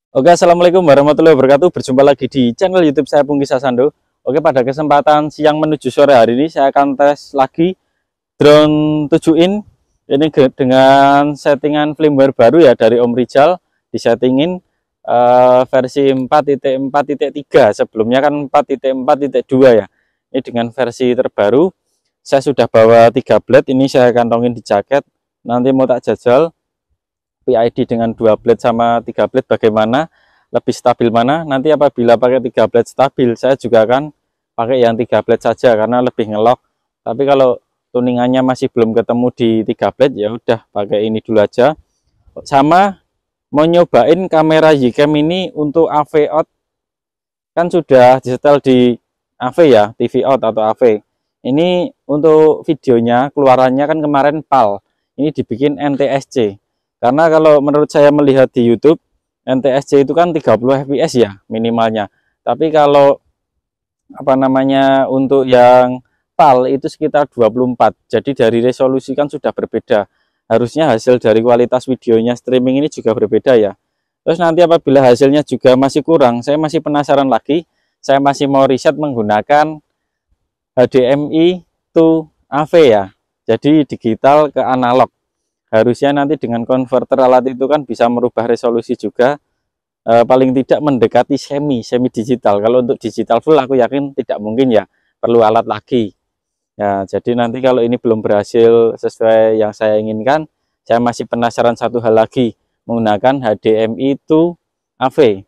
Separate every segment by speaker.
Speaker 1: Oke, assalamualaikum warahmatullahi wabarakatuh. Berjumpa lagi di channel YouTube saya Pungki Sasando. Oke, pada kesempatan siang menuju sore hari ini saya akan tes lagi drone 7 in. Ini dengan settingan firmware baru ya dari Om Rizal. Disettingin versi 4.4.3. Sebelumnya kan 4.4.2 ya. Ini dengan versi terbaru. Saya sudah bawa 3 blade. Ini saya kantongin di jaket. Nanti mau tak jajal PID dengan 2 blade sama 3 blade bagaimana, lebih stabil mana. Nanti apabila pakai 3 blade stabil, saya juga akan pakai yang 3 blade saja karena lebih ngelok. Tapi kalau tuningannya masih belum ketemu di 3 blade, ya udah pakai ini dulu aja. Sama mau nyobain kamera Ycam ini untuk AV out, kan sudah disetel di AV ya, TV out atau AV. Ini untuk videonya keluarannya kan kemarin PAL, ini dibikin NTSC. Karena kalau menurut saya melihat di YouTube, NTSC itu kan 30 fps ya minimalnya. Tapi kalau untuk yang PAL itu sekitar 24. Jadi dari resolusi kan sudah berbeda. Harusnya hasil dari kualitas videonya streaming ini juga berbeda ya. Terus nanti apabila hasilnya juga masih kurang, saya masih penasaran lagi. Saya masih mau riset menggunakan HDMI to AV ya. Jadi digital ke analog. Harusnya nanti dengan konverter alat itu kan bisa merubah resolusi juga, paling tidak mendekati semi digital. Kalau untuk digital full aku yakin tidak mungkin ya, perlu alat lagi ya. Jadi nanti kalau ini belum berhasil sesuai yang saya inginkan, saya masih penasaran satu hal lagi, menggunakan HDMI to AV.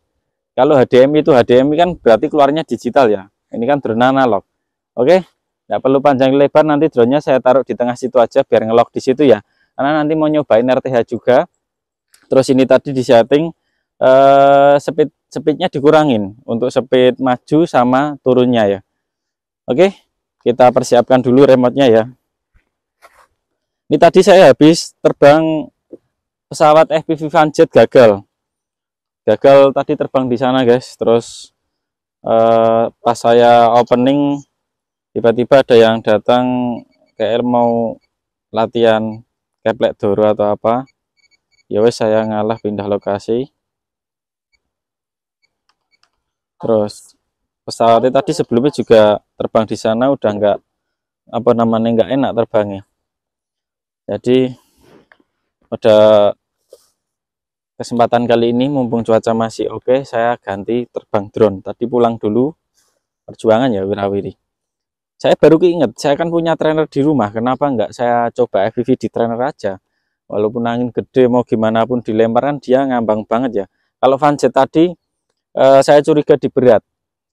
Speaker 1: Kalau HDMI itu HDMI kan berarti keluarnya digital ya, ini kan drone analog. Oke, nggak perlu panjang lebar, nanti drone-nya saya taruh di tengah situ aja biar ngelok di situ ya. Karena nanti mau nyobain RTH juga. Terus ini tadi disetting speednya dikurangin untuk speed maju sama turunnya ya. Oke, kita persiapkan dulu remote-nya ya. Ini tadi saya habis terbang pesawat FPV Vanjet gagal tadi terbang di sana guys. Terus pas saya opening tiba-tiba ada yang datang kayak mau latihan keplek doro atau apa ya, wes saya ngalah pindah lokasi. Terus pesawatnya tadi sebelumnya juga terbang di sana udah nggak enak terbangnya. Jadi pada kesempatan kali ini mumpung cuaca masih oke, saya ganti terbang drone. Tadi pulang dulu perjuangan ya wirawiri. Saya baru keinget, saya kan punya trainer di rumah, kenapa nggak saya coba FPV di trainer aja. Walaupun angin gede mau gimana pun dilempar kan dia ngambang banget ya. Kalau Vanjet tadi saya curiga di berat.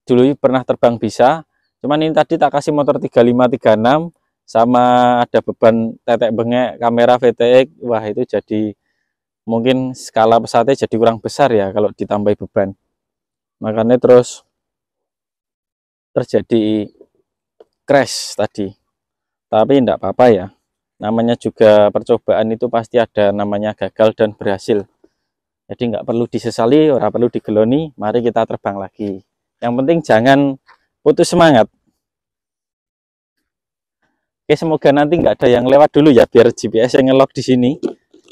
Speaker 1: Dulu pernah terbang bisa, cuman ini tadi tak kasih motor 3536 sama ada beban tetek bengek kamera VTX. Wah itu jadi mungkin skala pesawatnya jadi kurang besar ya kalau ditambah beban. Makanya terus terjadi crash tadi. Tapi enggak apa-apa ya, namanya juga percobaan itu pasti ada namanya gagal dan berhasil. Jadi nggak perlu disesali, orang perlu digeloni. Mari kita terbang lagi, yang penting jangan putus semangat. Oke, semoga nanti nggak ada yang lewat dulu ya, biar GPS yang ngelok di sini,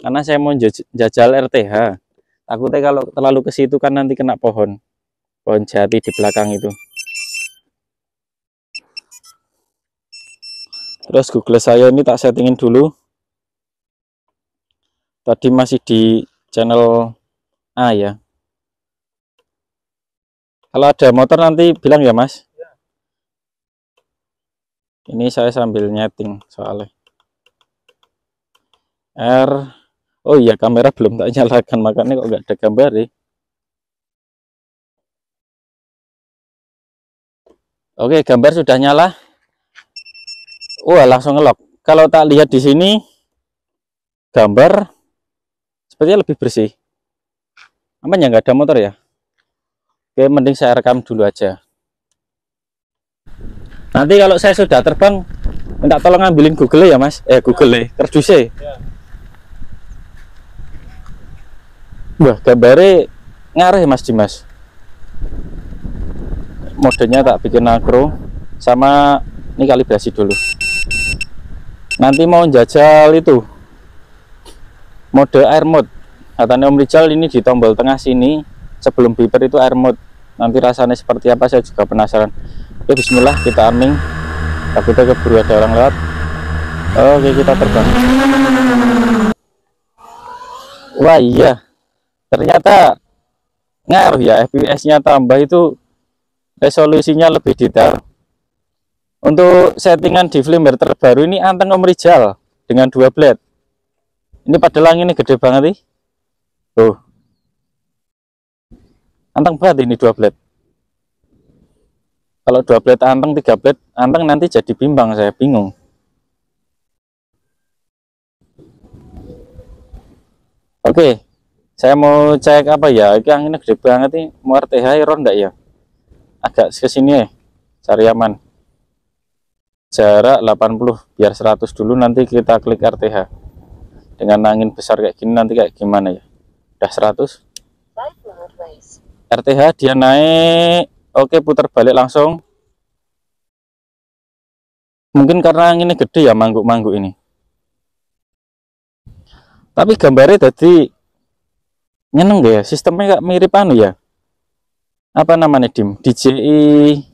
Speaker 1: karena saya mau jajal RTH. Takutnya kalau terlalu ke situ kan nanti kena pohon jati di belakang itu. Terus Google saya ini tak settingin dulu. Tadi masih di channel A ya. Kalau ada motor nanti bilang ya Mas. Ini saya sambil nyeting soalnya. Oh iya, kamera belum tak nyalakan, makanya kok nggak ada gambar ya. Oke, gambar sudah nyala. Wah, langsung ngelok. Kalau tak lihat di sini gambar sepertinya lebih bersih. Aman ya, nggak ada motor ya. Oke, mending saya rekam dulu aja. Nanti kalau saya sudah terbang, minta tolong ngambilin Google ya Mas. Google kerdusnya. Wah, gambarnya ngareh Mas Dimas. Modenya tak bikin makro, sama ini kalibrasi dulu. Nanti mau jajal itu mode air mode, katanya Om Rizal, ini di tombol tengah sini sebelum beeper itu air mode. Nanti rasanya seperti apa saya juga penasaran. Oke, bismillah, kita arming. Takutnya keburu ada orang lewat. Oke, kita terbang. Wah iya, ternyata ngaruh ya, FPS-nya tambah itu, resolusinya lebih detail. Untuk settingan di firmware terbaru ini anteng Om Rijal dengan 2 blade. Ini padahal ini gede banget nih. Tuh. Anteng banget ini 2 blade. Kalau 2 blade anteng, 3 blade anteng, nanti jadi bimbang, saya bingung. Oke, saya mau cek apa ya, ini anginnya gede banget nih. Mau RTH error enggak ya? Agak kesini ya, cari aman. Jarak 80, biar 100 dulu, nanti kita klik RTH. Dengan angin besar kayak gini nanti kayak gimana ya? Udah 100. RTH dia naik. Oke, putar balik langsung. Mungkin karena anginnya gede ya, mangguk-mangguk ini. Tapi gambarnya tadi nyeneng deh ya, sistemnya gak mirip anu ya, apa namanya dim, DJI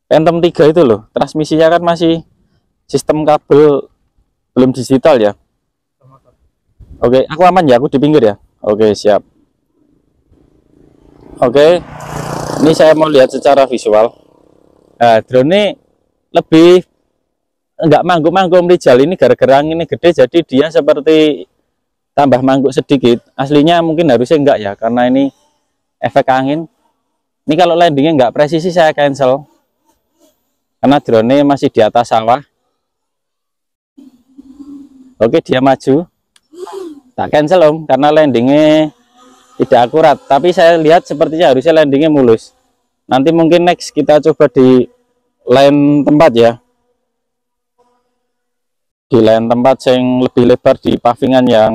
Speaker 1: Phantom 3 itu loh. Transmisinya kan masih sistem kabel, belum digital ya. Oke, aku aman ya, aku di pinggir ya. Oke, siap. Oke, ini saya mau lihat secara visual. Nah, drone ini lebih enggak mangguk-mangguk Om Rijal ini, gara-gara anginnya gede jadi dia seperti tambah mangguk sedikit. Aslinya mungkin harusnya enggak ya, karena ini efek angin. Ini kalau landingnya enggak presisi saya cancel, karena drone masih di atas sawah. Oke, dia maju, tak cancel Om, karena landingnya tidak akurat. Tapi saya lihat sepertinya harusnya landingnya mulus. Nanti mungkin next kita coba di lain tempat ya, di lain tempat yang lebih lebar, di pavingan yang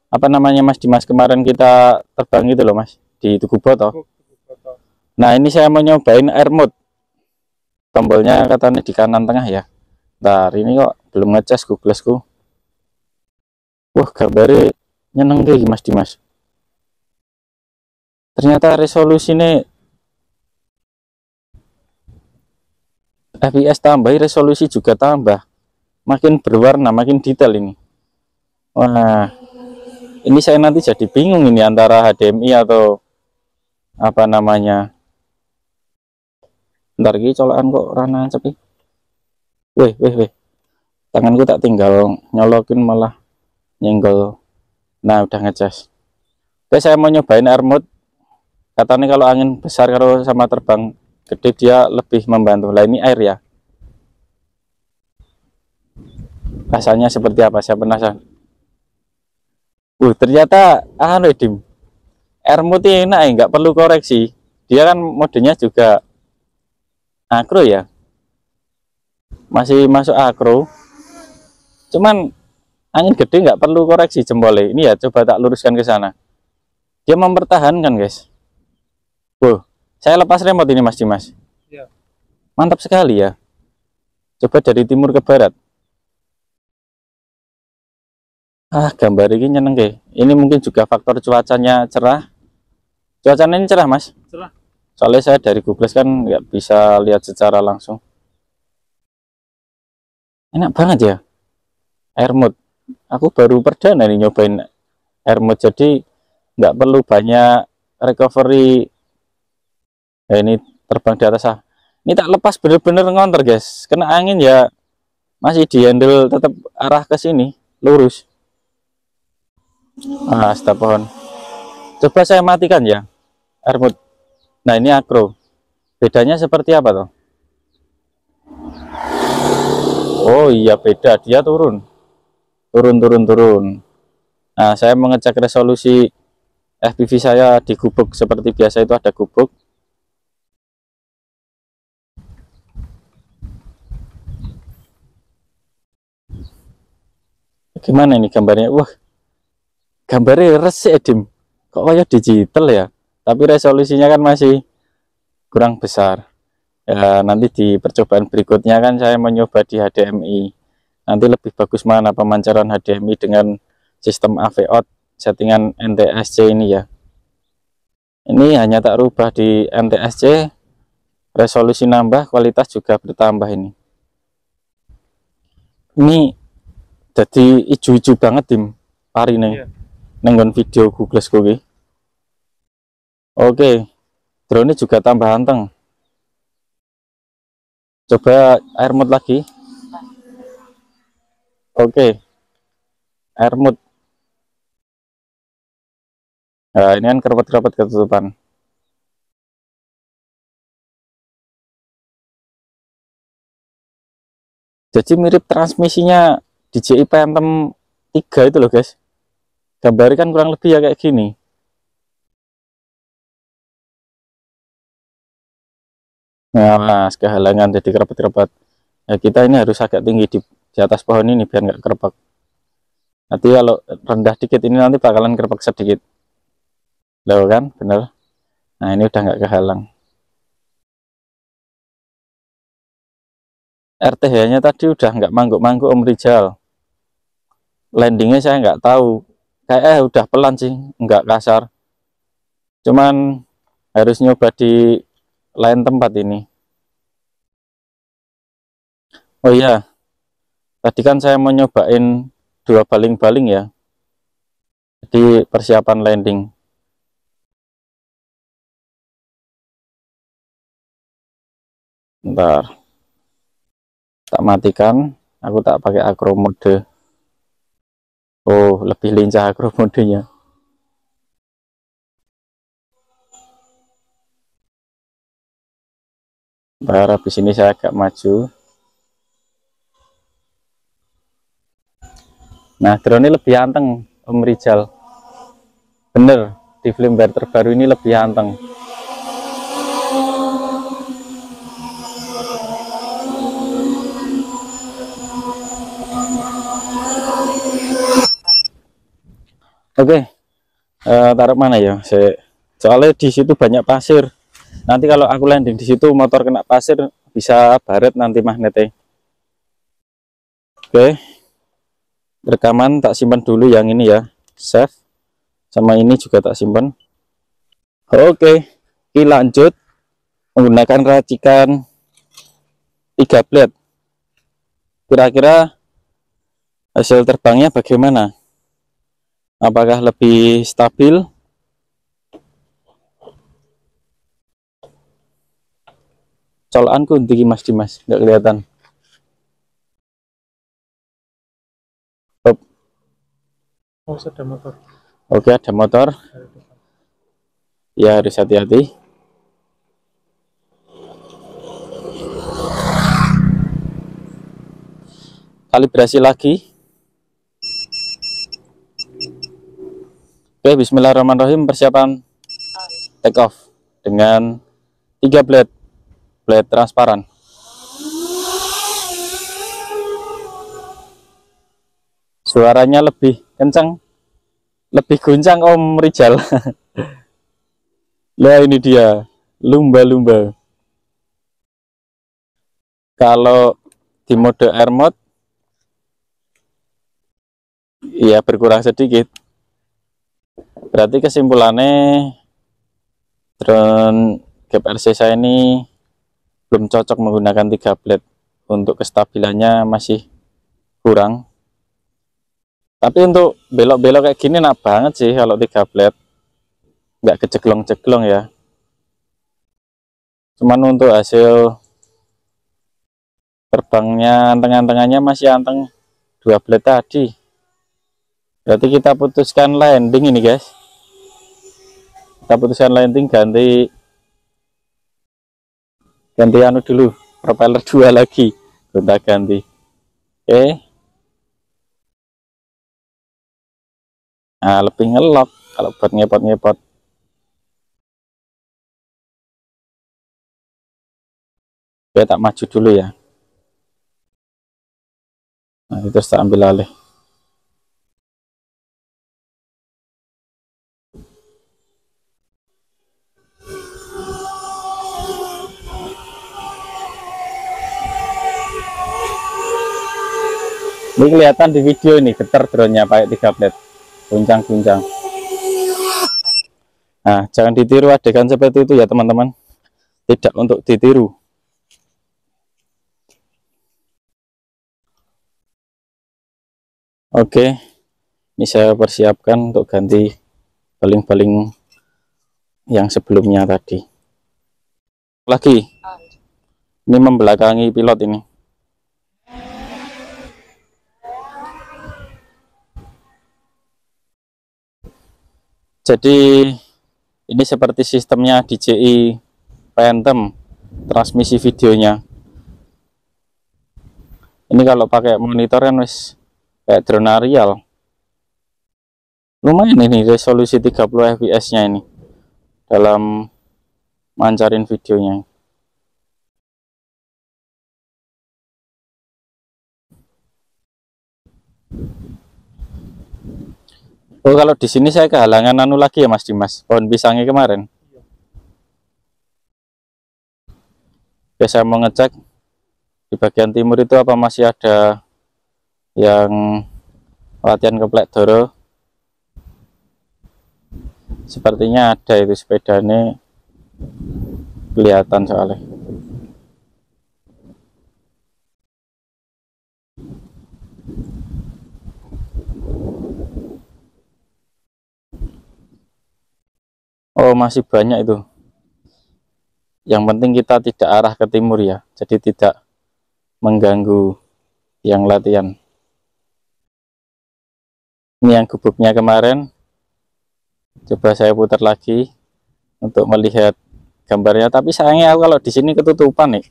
Speaker 1: apa namanya Mas Dimas kemarin kita terbang itu loh Mas, di Tugu Boto. Nah ini saya mau nyobain air mode, tombolnya katanya di kanan tengah ya. Ntar ini kok belum ngecas Googlesku. Wah gambarnya nyeneng deh Mas Dimas, ternyata resolusinya FPS tambah, resolusi juga tambah, makin berwarna, makin detail ini. Wah, ini saya nanti jadi bingung ini antara HDMI atau apa namanya. Ntar lagi colokan kok rana cepet. Weh, tanganku tak tinggal nyolokin malah nyenggol. Nah udah ngecas. Oke, saya mau nyobain air mode. Katanya kalau angin besar kalau sama terbang gede dia lebih membantu. Lah ini air ya, rasanya seperti apa, saya penasaran. Ternyata dim, air mode enak ya, nggak perlu koreksi. Dia kan modenya juga akro ya, masih masuk akro, cuman angin gede nggak perlu koreksi jempolnya. Ini ya, coba tak luruskan ke sana, dia mempertahankan guys. Saya lepas remote ini Mas Dimas ya. Mantap sekali ya, coba dari timur ke barat. Gambar ini nyeneng deh. Ini mungkin juga faktor cuacanya cerah. Cuacanya ini cerah Mas? Cerah. Soalnya saya dari Google kan nggak bisa lihat secara langsung. Enak banget ya air mode. Aku baru perdana nih nyobain air mode, jadi nggak perlu banyak recovery. Ini terbang di atas. Ini tak lepas bener-bener ngonter guys, kena angin ya masih di handle tetap arah ke sini lurus. Stop pohon. Coba saya matikan ya air mode. Nah ini akro, bedanya seperti apa toh? Oh iya beda, dia turun. Nah saya mengecek resolusi FPV saya di gubuk, seperti biasa itu ada gubuk. Gimana ini gambarnya? Wah gambarnya resik dim, kok kayak digital ya, tapi resolusinya kan masih kurang besar ya. Nanti di percobaan berikutnya kan saya mencoba di HDMI, nanti lebih bagus mana pemancaran HDMI dengan sistem AV out settingan NTSC ini ya. Ini hanya tak rubah di NTSC, resolusi nambah, kualitas juga bertambah ini. Ini jadi ijo-ijo banget tim pari nih.
Speaker 2: Iya.
Speaker 1: Nenggon video Google School. Oke, drone juga tambah anteng. Coba air mode lagi. Oke, air mode. Nah, ini kan kerapet-kerapet ketutupan. Jadi mirip transmisinya DJI Phantom 3 itu loh guys. Gambarnya kan kurang lebih ya kayak gini. Nah, kehalangan jadi kerapet-kerapet. Ya, kita ini harus agak tinggi di atas pohon ini biar nggak kerepek. Nanti kalau rendah dikit ini nanti bakalan kerepek sedikit. Loh kan, bener. Nah, ini udah nggak kehalang. RTH-nya tadi udah nggak mangguk-mangguk Om Rizal. Landingnya saya nggak tahu. Kayak udah pelan sih, nggak kasar. Cuman harus nyoba di lain tempat ini. Oh iya, tadi kan saya mau nyobain 2 baling-baling ya. Jadi persiapan landing. Bentar. Tak matikan, aku tak pakai acro mode. Oh, lebih lincah acro modenya. Bentar, habis ini saya agak maju. Nah, drone ini lebih anteng Om Rizal. Bener, di firmware terbaru ini lebih anteng. Oke, taruh mana ya? Soalnya di situ banyak pasir. Nanti kalau aku landing di situ motor kena pasir bisa baret nanti magnetnya. Oke, rekaman tak simpan dulu yang ini ya, save. Sama ini juga tak simpan. Oke, kita lanjut menggunakan racikan 3 blade. Kira-kira hasil terbangnya bagaimana? Apakah lebih stabil? Colokanku tinggi Mas Dimas, nggak kelihatan.
Speaker 2: Oh, ada motor.
Speaker 1: Oke, ada motor. Ya, harus hati-hati. Kalibrasi lagi. Oke, bismillahirrahmanirrahim. Persiapan take off dengan 3 blade transparan. Suaranya lebih kencang, lebih guncang Om Rizal. Nah, ini dia lumba-lumba. Kalau di mode air mode ya berkurang sedikit. Berarti kesimpulannya drone GPRC saya ini belum cocok menggunakan 3 blade. Untuk kestabilannya masih kurang. Tapi untuk belok-belok kayak gini enak banget sih kalau 3 blade. Nggak keceglong-ceglong ya. Cuman untuk hasil terbangnya anteng-antengannya masih anteng 2 blade tadi. Berarti kita putuskan landing ini guys. Kita putuskan landing ganti anu dulu, propeller 2 lagi gonta ganti. Oke. Nah, lebih ngelok kalau buat ngepot-ngepot. Oke, tak maju dulu ya. Nah, itu tak ambil alih. Ini kelihatan di video ini getar drone-nya pakai 3 blade, guncang-guncang. Nah, jangan ditiru adegan seperti itu ya teman-teman, tidak untuk ditiru. Oke, ini saya persiapkan untuk ganti baling-baling yang sebelumnya tadi. Lagi, ini membelakangi pilot ini. Jadi ini seperti sistemnya DJI Phantom transmisi videonya. Ini kalau pakai monitor kan wis kayak drone aerial. Lumayan ini resolusi 30 fps nya ini dalam mancarin videonya. Oh, kalau di sini saya kehalangan anu lagi ya Mas Dimas, pohon pisangnya kemarin. Oke, saya mau ngecek di bagian timur itu apa masih ada yang latihan keplek doro. Sepertinya ada, itu sepedanya kelihatan soalnya. Oh, masih banyak itu. Yang penting kita tidak arah ke timur ya, jadi tidak mengganggu yang latihan. Ini yang gubuknya kemarin. Coba saya putar lagi untuk melihat gambarnya, tapi sayangnya aku kalau di sini ketutupan nih.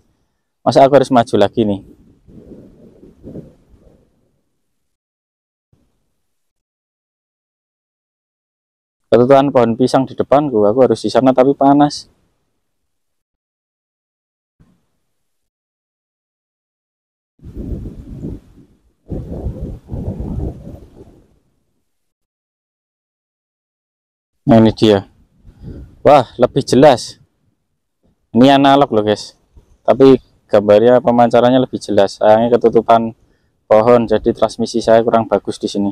Speaker 1: Masa aku harus maju lagi nih? Ketutupan pohon pisang di depanku, aku harus di sana tapi panas. Nah, ini dia. Wah, lebih jelas. Ini analog loh guys, tapi gambarnya pemancarannya lebih jelas. Sayangnya ketutupan pohon, jadi transmisi saya kurang bagus di sini.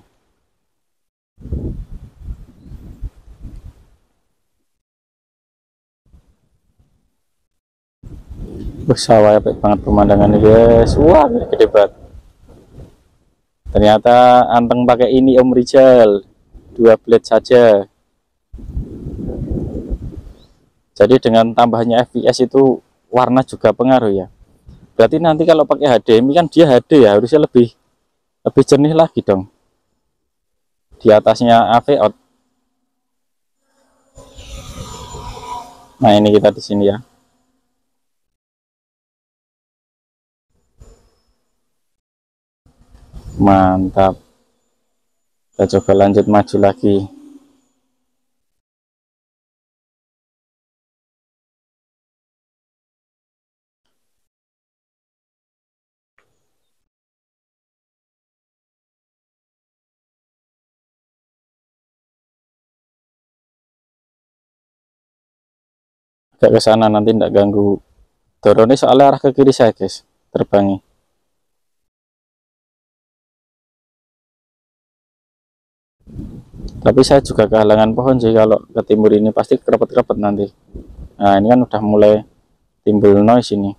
Speaker 1: Sawah apik banget pemandangannya guys. Wah, gede banget. Ternyata anteng pakai ini Om Rizal, 2 blade saja. Jadi dengan tambahnya fps itu warna juga pengaruh ya. Berarti nanti kalau pakai HDMI kan dia HD ya, harusnya lebih jernih lagi dong. Di atasnya AV out. Nah, ini kita di sini ya. Mantap. Kita coba lanjut maju lagi. Agak ke sana nanti tidak ganggu drone soalnya arah ke kiri saya guys terbangnya. Tapi saya juga kehalangan pohon sih, kalau ke timur ini pasti kerepet-kerepet nanti. Nah, ini kan udah mulai timbul noise ini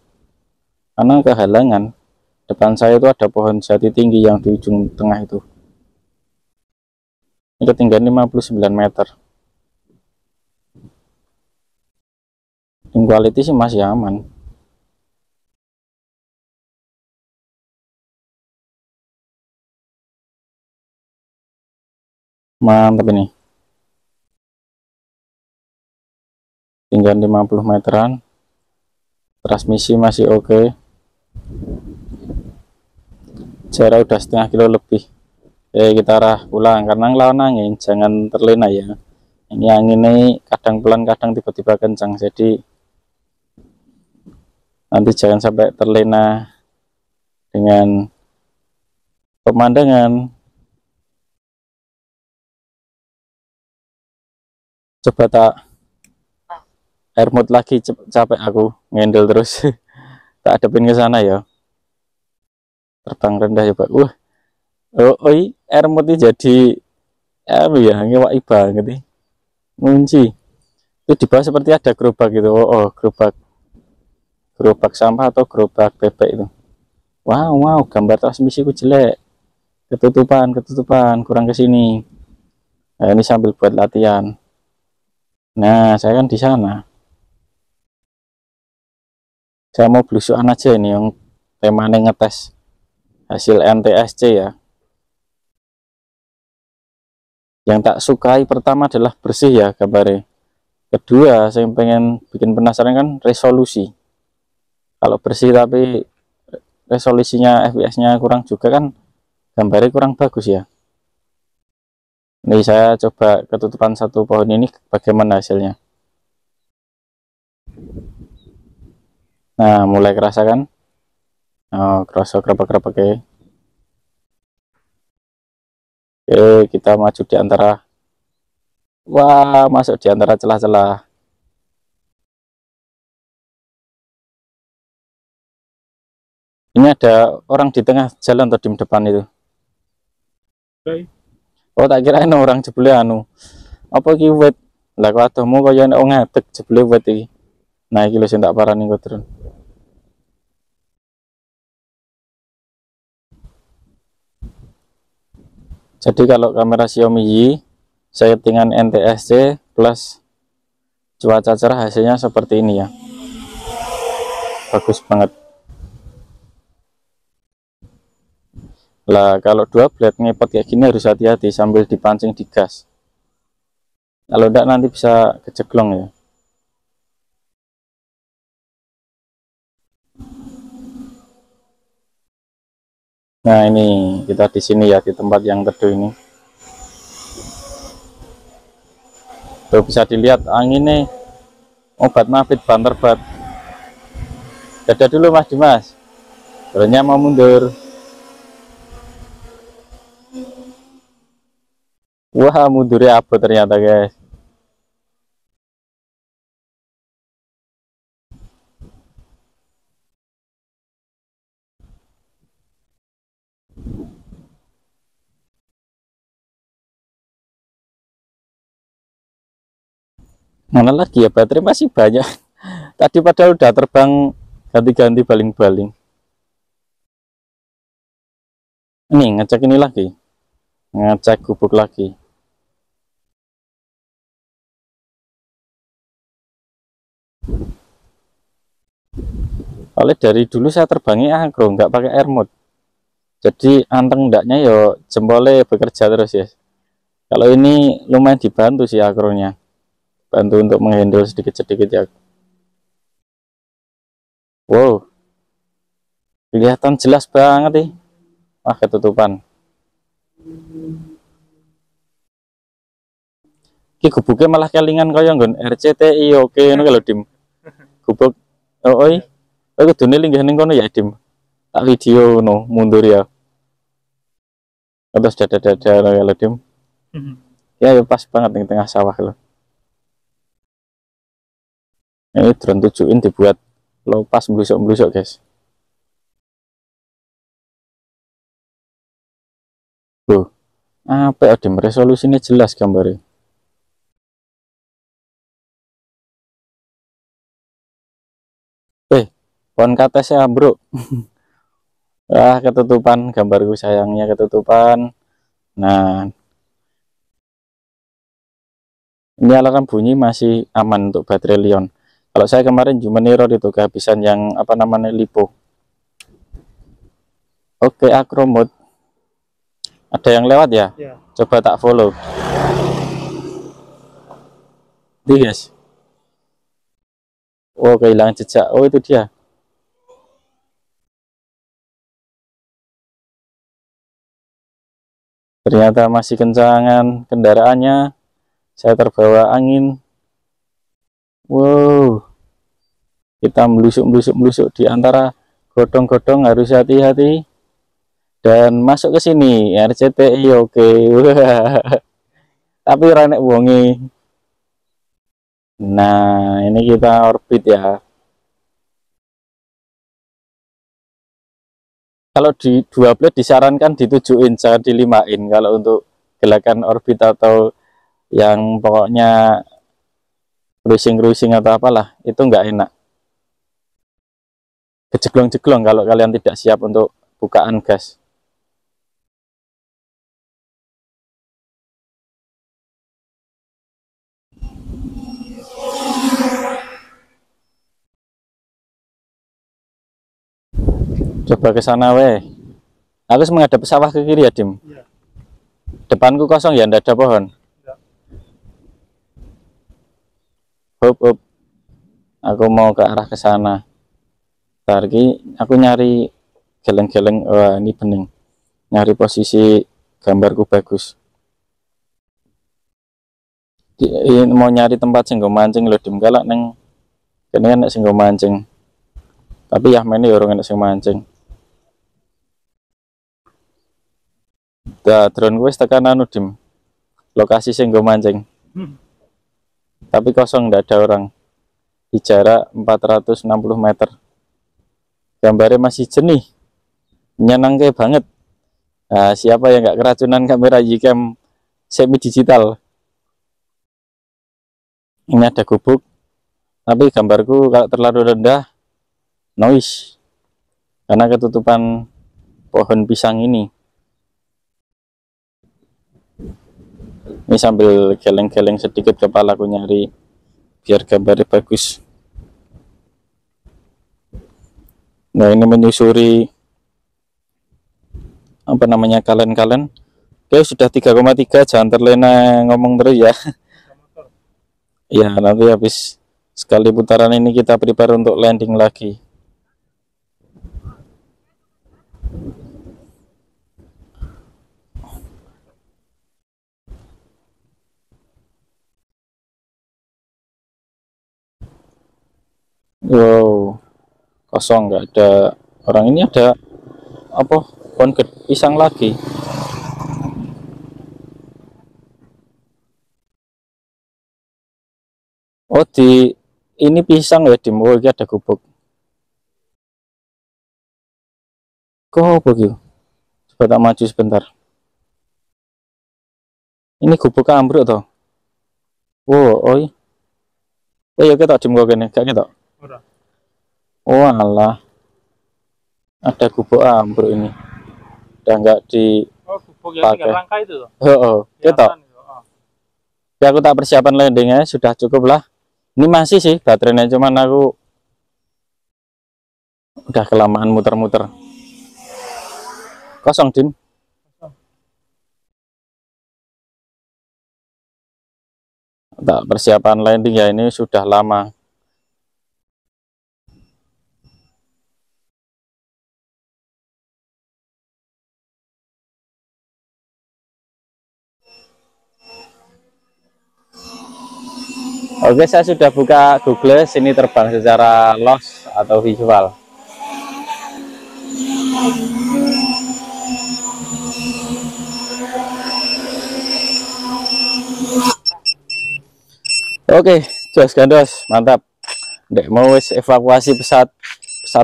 Speaker 1: karena kehalangan. Depan saya itu ada pohon jati tinggi yang di ujung tengah itu. Ini ketinggian 59 meter. Yang quality sih masih aman. Mantap ini. Ketinggian 50 meteran. Transmisi masih oke. Jarak udah setengah kilo lebih. Kita arah pulang karena ngelawan angin, jangan terlena ya. Ini angin ini kadang pelan kadang tiba-tiba kencang, jadi nanti jangan sampai terlena dengan pemandangan. Coba tak air mode lagi, capek aku ngendel terus. Tak adepin ke sana ya. Terbang rendah coba. Air mode ini jadi ya ngewaki banget nih. Ngunci. Itu di bawah seperti ada gerobak gitu. Oh, gerobak sampah atau gerobak bebek itu. Wow, wow, gambar transmisiku jelek. Ketutupan, kurang ke sini. Nah, ini sambil buat latihan. Nah, saya kan di sana. Saya mau belusukan aja ini yang temanya ngetes hasil NTSC ya. Yang tak sukai pertama adalah bersih ya gambarnya. Kedua, saya pengen bikin penasaran kan resolusi. Kalau bersih tapi resolusinya FPS-nya kurang juga kan gambarnya kurang bagus ya. Ini saya coba ketutupan satu pohon ini bagaimana hasilnya. Nah, mulai kerasa kan? Oh, kerasa kerapa-kerapa. Oke, kita maju di antara. Wah, masuk di antara celah-celah. Ini ada orang di tengah jalan atau di depan itu.
Speaker 2: Oke.
Speaker 1: Oh, tak kira ini orang jebule anu. Apa iki wit? Lah kok adohmu kaya nek wong ngadeg jebule wit iki. Nah, iki lho sing tak parani kok, Drone. Jadi kalau kamera Xiaomi Y settingan NTSC plus cuaca cerah hasilnya seperti ini ya. Bagus banget. Lah kalau dua blade ngepot kayak gini harus hati-hati sambil dipancing di gas. Kalau enggak nanti bisa keceglong ya. Nah, ini kita di sini ya, di tempat yang teduh ini. Tuh bisa dilihat anginnya obat mabit banter bat. Dadah dulu Mas Dimas. Drone-nya mau mundur. Wah, mundurnya abot ternyata guys. Mana lagi ya, baterai masih banyak. Tadi padahal udah terbang ganti-ganti baling-baling. Ini ngecek ini lagi. Ngecek gubuk lagi. Oleh dari dulu saya terbangnya agro, nggak pakai air mode. Jadi anteng ndaknya yo jempolnya bekerja terus ya. Kalau ini lumayan dibantu sih akronya. Bantu untuk menghandle sedikit-sedikit ya. Wow, kelihatan jelas banget nih. Wah, ketutupan. Ki gubuknya malah kelingan kaya nggon RCTI. Oke, ini kalau dim gubuk. Oh, oi. Oh, kudune linggih ning kono ya, dim. Tak video no mundur ya. Terus dada-dada kalau dim. Ya, ya pas banget di tengah sawah loh. Ini drone tujuin dibuat lepas blusuk-blusuk guys. Tuh, apa ya, dim resolusinya jelas gambarnya. Pohon katesnya bro. Ah, ketutupan gambarku, sayangnya ketutupan. Nah, ini alarm bunyi masih aman untuk baterai Lion. Kalau saya kemarin cuma error itu kehabisan yang apa namanya lipo. Oke, acro mode. Ada yang lewat ya?
Speaker 2: Ya.
Speaker 1: Coba tak follow. Ini guys. Oh, kehilangan jejak. Oh, itu dia. Ternyata masih kencangan kendaraannya. Saya terbawa angin. Wow. Kita melusuk di antara godong-godong, harus hati-hati. Dan masuk ke sini RCTI. Oke. Tapi ranek wongi. Nah, ini kita orbit ya. Kalau di dua plate disarankan ditujuin, jangan dilimain kalau untuk gerakan orbit atau yang pokoknya cruising atau apalah, itu nggak enak, kejeglong-jeglong kalau kalian tidak siap untuk bukaan gas. Coba ke sana weh. Aku menghadap sawah ke kiri ya, Dim.
Speaker 2: Iya.
Speaker 1: Depanku kosong ya, ndak ada pohon.
Speaker 2: Enggak.
Speaker 1: Hop, hop. Aku mau ke arah ke sana. Tadi aku nyari geleng-geleng. Wah, ini bening. Nyari posisi gambarku bagus. Mau nyari tempat sing go mancing lho, Dim. Galak neng kene enek sing go mancing. Tapi ya mene orang enek sing mancing. Drone gue tekan anu, Dim. Lokasi sing go mancing. Tapi kosong, ndak ada orang. Di jarak 460 meter. Gambarnya masih jernih, menyenangkan banget. Nah, siapa yang nggak keracunan kamera Ycam semi digital? Ini ada gubuk, tapi gambarku kalau terlalu rendah noise karena ketutupan pohon pisang ini. Ini sambil geleng-geleng sedikit kepalaku nyari biar gambarnya bagus. Nah, ini menyusuri apa namanya, kalen-kalen. Oke, sudah 3,3, jangan terlena ngomong terus ya. Ya, nanti habis sekali putaran ini kita prepare untuk landing lagi. Wow, kosong, nggak ada orang. Ini ada apa, pohon pisang lagi. Oh, di ini pisang ya, di oh, ada gubuk. Kok begitu? Coba tak maju sebentar. Ini gubuk ambruk toh. Oh, oi. Oh ya, kita dim kok kene, gak ketok.
Speaker 2: Ora.
Speaker 1: Oh alah, ada gubuk ambruk ini. Udah nggak di.
Speaker 2: Oh, gubuk yang tinggal rangka itu loh.
Speaker 1: Oh, ketok. Ya, aku tak persiapan landingnya sudah cukup lah. Ini masih sih baterainya, cuman aku udah kelamaan muter-muter. Kosong, Dim. Tak persiapan landing ya, ini sudah lama. Oke, saya sudah buka Google, sini terbang secara loss atau visual. Oke, jos gandos, mantap. Dek mau evakuasi pesawat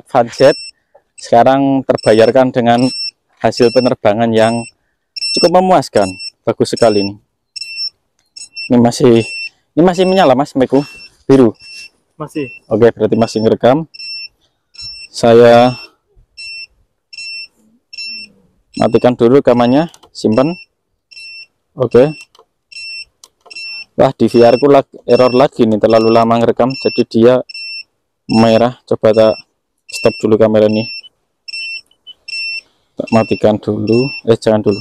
Speaker 1: Funjet. Sekarang terbayarkan dengan hasil penerbangan yang cukup memuaskan. Bagus sekali ini. Ini masih menyala, Mas, mic-ku biru.
Speaker 2: Masih.
Speaker 1: Oke, berarti masih ngerekam. Saya matikan dulu rekamannya, simpan. Oke. Wah, di VR ku error lagi nih, terlalu lama ngerekam jadi dia merah. Coba tak stop dulu kamera ini, tak matikan dulu. Jangan dulu,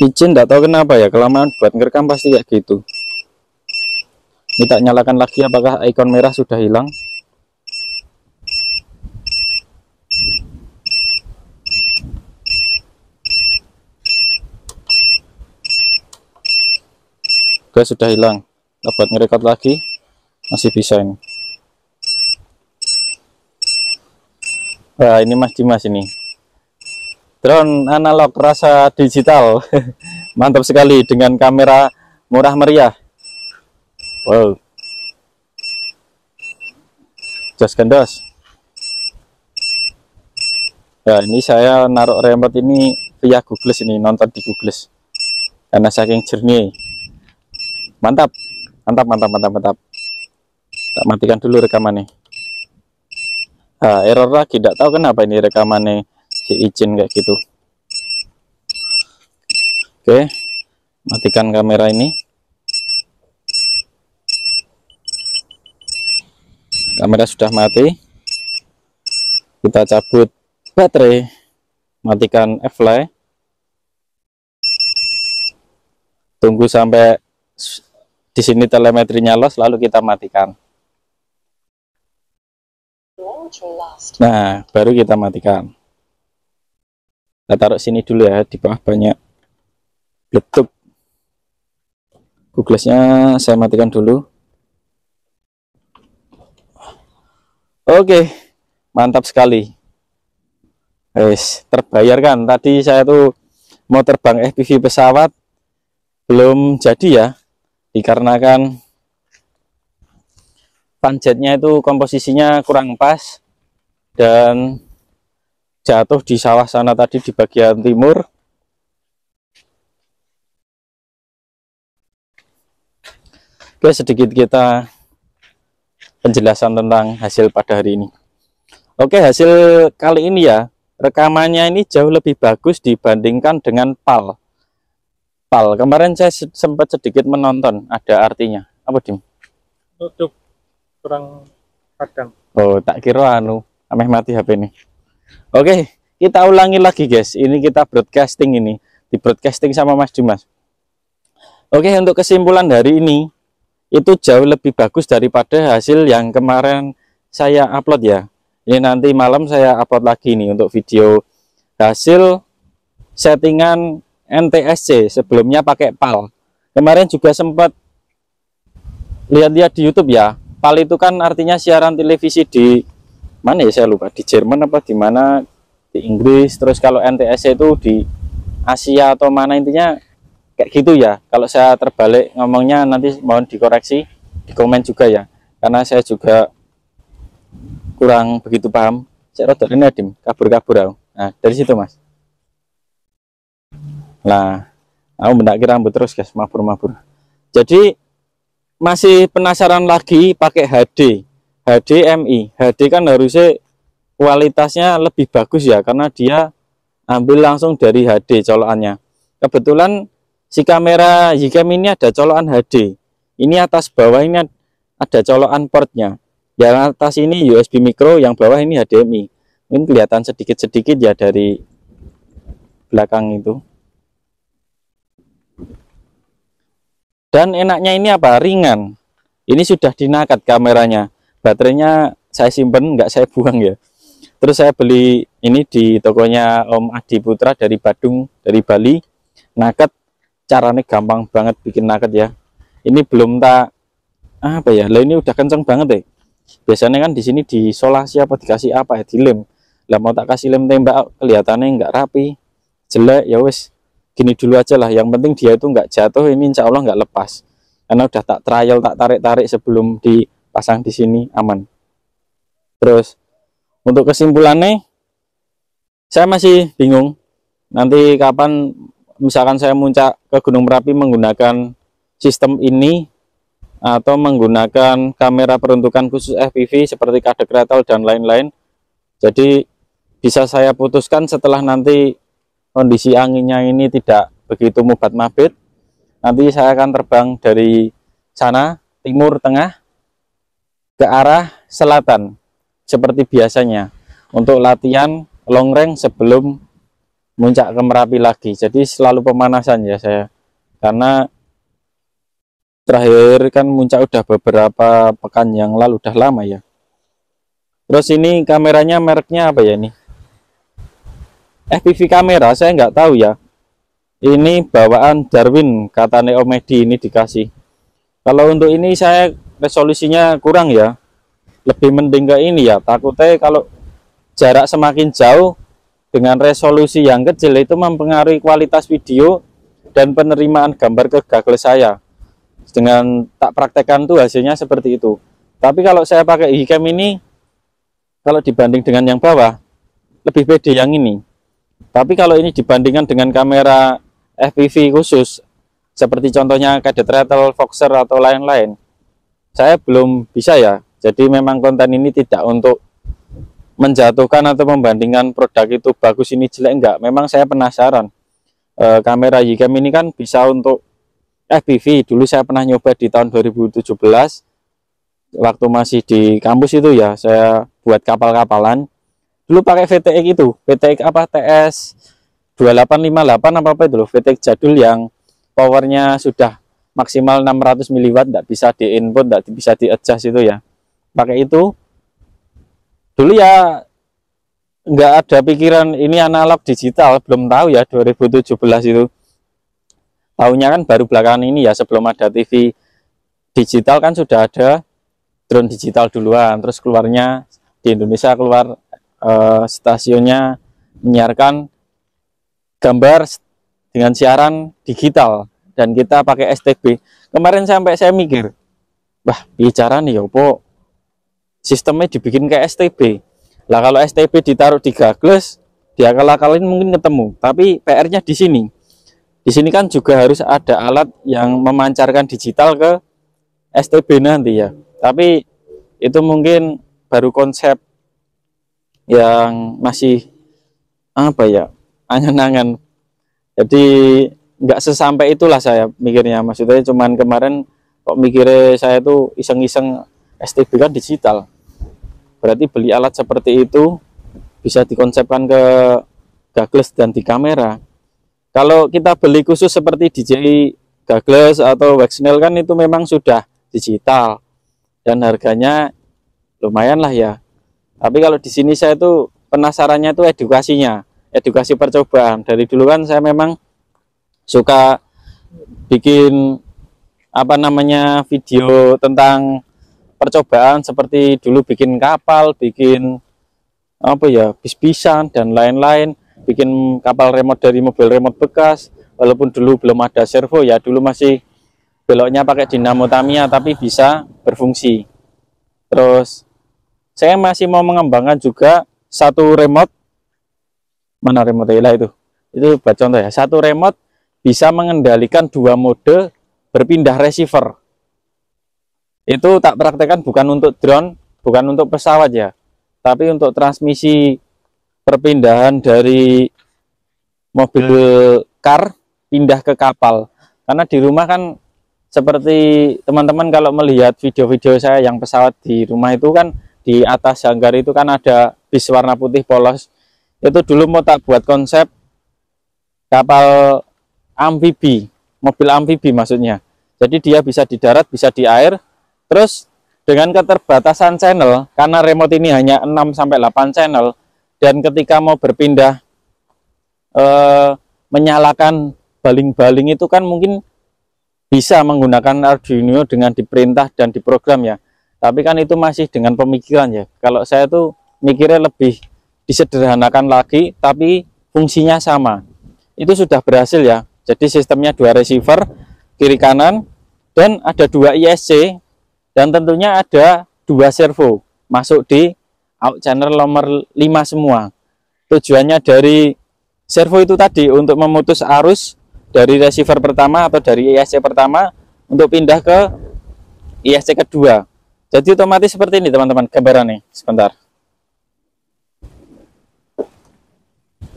Speaker 1: izin. Nggak tahu kenapa ya, kelamaan buat ngerekam pasti kayak gitu. Ini tak nyalakan lagi, apakah ikon merah sudah hilang? Oke, sudah hilang. Buat ngerekord lagi masih bisa ini. Wah, ini Mas Dimas ini, drone analog rasa digital. Mantap sekali dengan kamera murah meriah. Wow, jos gandos. Nah, ini saya naruh remote ini via Google, ini nonton di Google karena saking jernih. Mantap, mantap, mantap, mantap, mantap. Tak matikan dulu rekamannya. Error lagi, tidak tahu kenapa ini rekamannya si izin kayak gitu. Oke, matikan kamera ini. Kamera sudah mati. Kita cabut baterai, matikan F-Fly. Tunggu sampai di sini telemetrinya loss, lalu kita matikan. Nah, baru kita matikan. Kita taruh sini dulu ya, di bawah banyak letup. Googlesnya saya matikan dulu. Oke, mantap sekali. Terbayar kan? Tadi saya tuh mau terbang FPV pesawat, belum jadi ya, dikarenakan panjetnya itu komposisinya kurang pas dan jatuh di sawah sana tadi di bagian timur. Oke, sedikit kita penjelasan tentang hasil pada hari ini. Oke, hasil kali ini ya, rekamannya ini jauh lebih bagus dibandingkan dengan PAL. Kemarin saya sempat sedikit menonton, ada artinya apa, Dim?
Speaker 2: Tutup kurang kadang.
Speaker 1: Oh, tak kira ameh mati HP ini. Oke, kita ulangi lagi guys. Ini kita broadcasting, ini di broadcasting sama Mas Dimas. Oke, untuk kesimpulan hari ini itu jauh lebih bagus daripada hasil yang kemarin saya upload ya. Ini nanti malam saya upload lagi nih untuk video hasil settingan NTSC, sebelumnya pakai PAL. Kemarin juga sempat lihat-lihat di YouTube ya. PAL itu kan artinya siaran televisi di mana ya, saya lupa, di Jerman apa di mana, di Inggris. Terus kalau NTSC itu di Asia atau mana, intinya kayak gitu ya. Kalau saya terbalik ngomongnya nanti mohon dikoreksi di komen juga ya, karena saya juga kurang begitu paham. Saya rodok ini Adim, kabur-kabur. Nah, dari situ Mas. Nah, aku mendaki rambut terus guys, mabur-mabur. Jadi masih penasaran lagi pakai HDMI. HD kan harusnya kualitasnya lebih bagus ya, karena dia ambil langsung dari HD colokannya. Kebetulan si kamera Ycam ini ada colokan HD. Ini atas bawah ini ada colokan portnya. Yang atas ini USB micro, yang bawah ini HDMI. Ini kelihatan sedikit-sedikit ya dari belakang itu. Dan enaknya ini apa? Ringan. Ini sudah dinakat kameranya. Baterainya saya simpen, nggak saya buang ya. Terus saya beli ini di tokonya Om Adi Putra dari Badung, dari Bali. Naket, caranya gampang banget bikin naket ya. Ini belum tak apa ya? Lah ini udah kenceng banget deh. Biasanya kan di sini disolasi apa dikasih apa ya, dilem. Lah mau tak kasih lem tembak kelihatannya nggak rapi, jelek ya wes. Gini dulu aja lah, yang penting dia itu nggak jatuh, ini insya Allah nggak lepas, karena udah tak trial, tak tarik-tarik sebelum dipasang di sini, aman. Terus untuk kesimpulannya saya masih bingung nanti kapan misalkan saya muncak ke Gunung Merapi menggunakan sistem ini atau menggunakan kamera peruntukan khusus FPV seperti Kadek Rattle dan lain-lain. Jadi bisa saya putuskan setelah nanti kondisi anginnya ini tidak begitu mubat mabit. Nanti saya akan terbang dari sana, timur tengah, ke arah selatan seperti biasanya untuk latihan long range sebelum muncak ke Merapi lagi. Jadi selalu pemanasan ya saya, karena terakhir kan muncak udah beberapa pekan yang lalu, udah lama ya. Terus ini kameranya mereknya apa ya ini? FPV kamera saya nggak tahu ya. Ini bawaan Darwin, katanya Om Edi ini dikasih. Kalau untuk ini saya resolusinya kurang ya. Lebih mending ke ini ya. Takutnya kalau jarak semakin jauh dengan resolusi yang kecil itu mempengaruhi kualitas video dan penerimaan gambar ke gagel saya. Dengan tak praktekkan tuh hasilnya seperti itu. Tapi kalau saya pakai Ycam ini, kalau dibanding dengan yang bawah lebih pede yang ini. Tapi kalau ini dibandingkan dengan kamera FPV khusus seperti contohnya Cadet Rattle, Foxer atau lain-lain, saya belum bisa ya. Jadi memang konten ini tidak untuk menjatuhkan atau membandingkan produk itu bagus ini jelek, enggak. Memang saya penasaran, kamera Ycam ini kan bisa untuk FPV. Dulu saya pernah nyoba di tahun 2017 waktu masih di kampus itu ya, saya buat kapal-kapalan. Dulu pakai VTX itu, VTX apa, TS 2858 apa itu loh, VTX jadul yang powernya sudah maksimal 600 mW, tidak bisa di input, tidak bisa di adjust itu ya. Pakai itu dulu ya, nggak ada pikiran ini analog digital, belum tahu ya 2017 itu. Tahunya kan baru belakangan ini ya, sebelum ada TV digital kan sudah ada drone digital duluan, terus keluarnya di Indonesia keluar stasiunnya menyiarkan gambar dengan siaran digital dan kita pakai STB. Kemarin sampai saya mikir, wah bicara nih Yopo, sistemnya dibikin kayak STB lah. Kalau STB ditaruh di gagless, diakal-akalin mungkin ketemu, tapi PR-nya di sini. Di sini kan juga harus ada alat yang memancarkan digital ke STB nanti ya. Tapi itu mungkin baru konsep yang masih apa ya, angan-angan. Jadi nggak sesampai itulah saya mikirnya. Maksudnya cuman kemarin kok mikirnya saya tuh iseng-iseng, STB kan digital, berarti beli alat seperti itu bisa dikonsepkan ke gagless dan di kamera. Kalau kita beli khusus seperti DJI gagless atau Waxnail kan itu memang sudah digital dan harganya lumayan lah ya. Tapi kalau di sini saya tuh penasarannya tuh edukasinya, edukasi percobaan. Dari dulu kan saya memang suka bikin apa namanya video tentang percobaan, seperti dulu bikin kapal, bikin apa ya, bis-bisan dan lain-lain, bikin kapal remote dari mobil remote bekas. Walaupun dulu belum ada servo ya, dulu masih beloknya pakai dinamo Tamiya tapi bisa berfungsi. Terus saya masih mau mengembangkan juga satu remote, mana remote lah itu buat contoh ya, satu remote bisa mengendalikan dua mode berpindah receiver. Itu tak praktekkan bukan untuk drone, bukan untuk pesawat ya, tapi untuk transmisi perpindahan dari mobil car pindah ke kapal. Karena di rumah kan seperti teman-teman kalau melihat video-video saya yang pesawat di rumah itu kan, di atas hanggar itu kan ada bis warna putih polos. Itu dulu mau tak buat konsep kapal amfibi, mobil amfibi maksudnya. Jadi dia bisa di darat, bisa di air. Terus dengan keterbatasan channel, karena remote ini hanya 6-8 channel, dan ketika mau berpindah menyalakan baling-baling itu kan mungkin bisa menggunakan Arduino dengan diperintah dan diprogram ya. Tapi kan itu masih dengan pemikiran ya. Kalau saya tuh mikirnya lebih disederhanakan lagi, tapi fungsinya sama. Itu sudah berhasil ya. Jadi sistemnya dua receiver kiri kanan dan ada dua ISC dan tentunya ada dua servo masuk di out channel nomor 5 semua. Tujuannya dari servo itu tadi untuk memutus arus dari receiver pertama atau dari ISC pertama untuk pindah ke ISC kedua. Jadi otomatis seperti ini teman-teman gambarannya. Sebentar,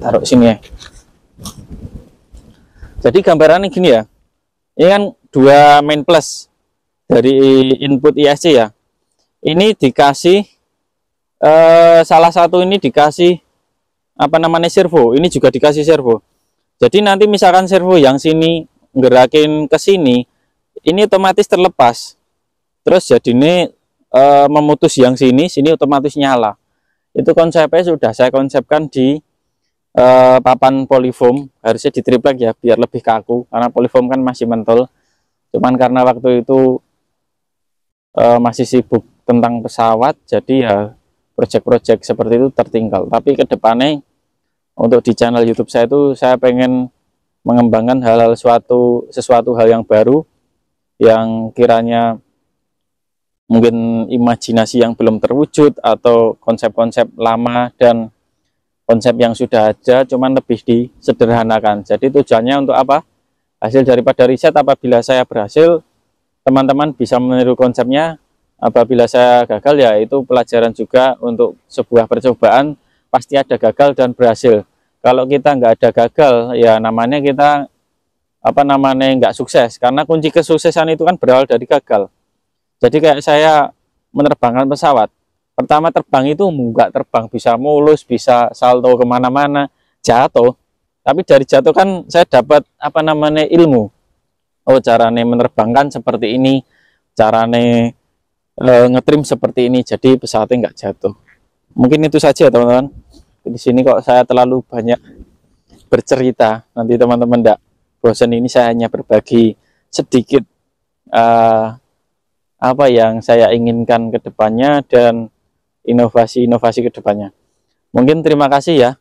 Speaker 1: taruh sini ya. Jadi gambarannya gini ya, ini kan dua main plus dari input ISC ya. Ini dikasih salah satu ini dikasih apa namanya servo, ini juga dikasih servo. Jadi nanti misalkan servo yang sini ngerakin ke sini, ini otomatis terlepas. Terus jadi ini memutus yang sini otomatis nyala. Itu konsepnya sudah saya konsepkan di papan polyfoam, harusnya di triplek ya biar lebih kaku, karena polyfoam kan masih mentol. Cuman karena waktu itu masih sibuk tentang pesawat, jadi ya project-project seperti itu tertinggal. Tapi kedepannya untuk di channel YouTube saya itu saya pengen mengembangkan hal-hal sesuatu hal yang baru, yang kiranya mungkin imajinasi yang belum terwujud atau konsep-konsep lama dan konsep yang sudah ada cuman lebih disederhanakan. Jadi tujuannya untuk apa? hasil daripada riset. Apabila saya berhasil, teman-teman bisa meniru konsepnya. Apabila saya gagal, ya itu pelajaran juga untuk sebuah percobaan, pasti ada gagal dan berhasil. Kalau kita nggak ada gagal, ya namanya kita nggak sukses, karena kunci kesuksesan itu kan berawal dari gagal. Jadi kayak saya menerbangkan pesawat, pertama terbang itu nggak terbang bisa mulus, bisa salto kemana-mana, jatuh. Tapi dari jatuh kan saya dapat ilmu. Oh, carane menerbangkan seperti ini, carane ngetrim seperti ini, jadi pesawatnya nggak jatuh. Mungkin itu saja teman-teman. Di sini kok saya terlalu banyak bercerita, nanti teman-teman enggak bosan. Ini saya hanya berbagi sedikit apa yang saya inginkan ke depannya dan inovasi-inovasi ke depannya. Mungkin terima kasih ya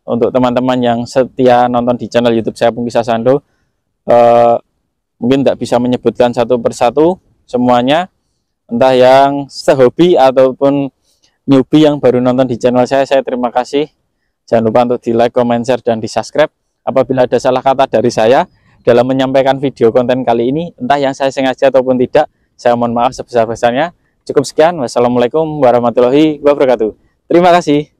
Speaker 1: untuk teman-teman yang setia nonton di channel YouTube saya Pungki Sasando. Mungkin tidak bisa menyebutkan satu persatu semuanya, entah yang sehobi ataupun newbie yang baru nonton di channel saya terima kasih. Jangan lupa untuk di like, comment, share, dan di subscribe. Apabila ada salah kata dari saya dalam menyampaikan video konten kali ini, entah yang saya sengaja ataupun tidak, saya mohon maaf sebesar-besarnya. Cukup sekian. Wassalamualaikum warahmatullahi wabarakatuh. Terima kasih.